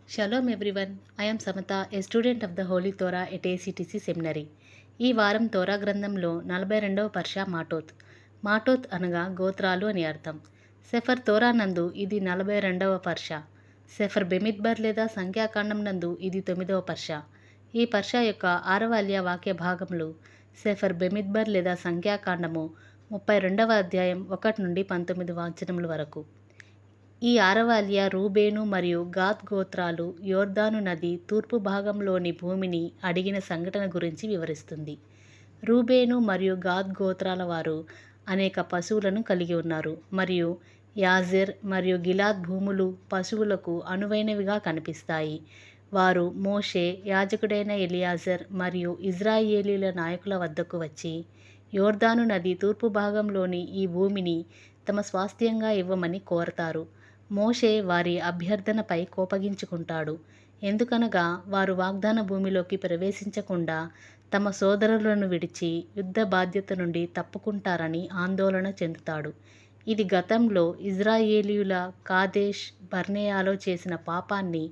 Shalom everyone. I am Samata, a student of the Holy Torah at ACTC Seminary. ఈ వారం తోరా గ్రంథంలో 42వ పర్షా మాటోత్. మాటోత్ అనగా గోత్రాలు అని అర్థం. సెఫర్ తోరా నందు ఇది 42వ పర్షా. సెఫర్ బెమిద్బర్ లేదా సంఖ్యాకాండం నందు ఇది 9వ పర్షా. ఈ పర్షా యొక్క 6వ అల్య వాక్య భాగములు సెఫర్ బెమిద్బర్ లేదా సంఖ్యాకాండము 32వ అధ్యాయం 1 నుండి 19 వాక్యముల వరకు. ఈ 6వ అల్య రూబేను మరియు గాద్ గోత్రాలు యోర్దాను నది తూర్పు భాగంలోని భూమిని అడిగిన సంఘటన గురించి వివరిస్తుంది. రూబేను మరియు గాద్ గోత్రాల వారు అనేక పశువులను కలిగి ఉన్నారు మరియు యాజెర్ మరియు గిలాద్ భూములు పశువులకు అనువైనవిగా కనిపిస్తాయి. వారు మోషే, యాజకుడైన ఎలియాజర్ మరియు ఇజ్రాయేలీల నాయకుల వద్దకు వచ్చి యోర్దాను నది తూర్పు భాగంలోని ఈ భూమిని తమ స్వాస్థ్యంగా ఇవ్వమని కోరతారు. మోషే వారి అభ్యర్థనపై కోపగించుకుంటాడు, ఎందుకనగా వారు వాగ్దాన భూమిలోకి ప్రవేశించకుండా తమ సోదరులను విడిచి యుద్ధ బాధ్యత నుండి తప్పుకుంటారని ఆందోళన చెందుతాడు. ఇది గతంలో ఇజ్రాయేలీయుల కాదేష్ బర్నేయాలో చేసిన పాపాన్ని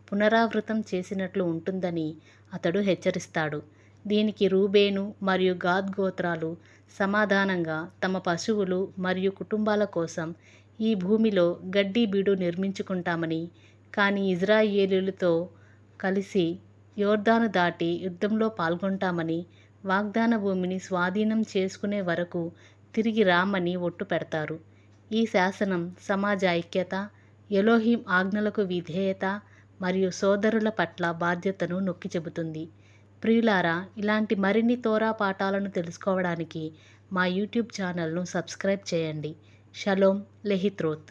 పునరావృతం చేసినట్లు ఉంటుందని అతడు హెచ్చరిస్తాడు. దీనికి రూబేను మరియు గాద్ గోత్రాలు సమాధానంగా తమ పశువులు మరియు కుటుంబాల కోసం ఈ భూమిలో గడ్డి బీడు నిర్మించుకుంటామని, కానీ ఇజ్రాయేలీయులతో కలిసి యోర్దాను దాటి యుద్ధంలో పాల్గొంటామని, వాగ్దాన భూమిని స్వాధీనం చేసుకునే వరకు తిరిగి రామని ఒట్టు పెడతారు. ఈ శాసనం సమాజ ఐక్యత, ఎలోహిం ఆజ్ఞలకు విధేయత మరియు సోదరుల పట్ల బాధ్యతను నొక్కి చెబుతుంది. ప్రియులారా, ఇలాంటి మరిన్ని తోరా పాఠాలను తెలుసుకోవడానికి మా యూట్యూబ్ ఛానల్ను సబ్స్క్రైబ్ చేయండి. షలోమ్ లెహిత్రోత్.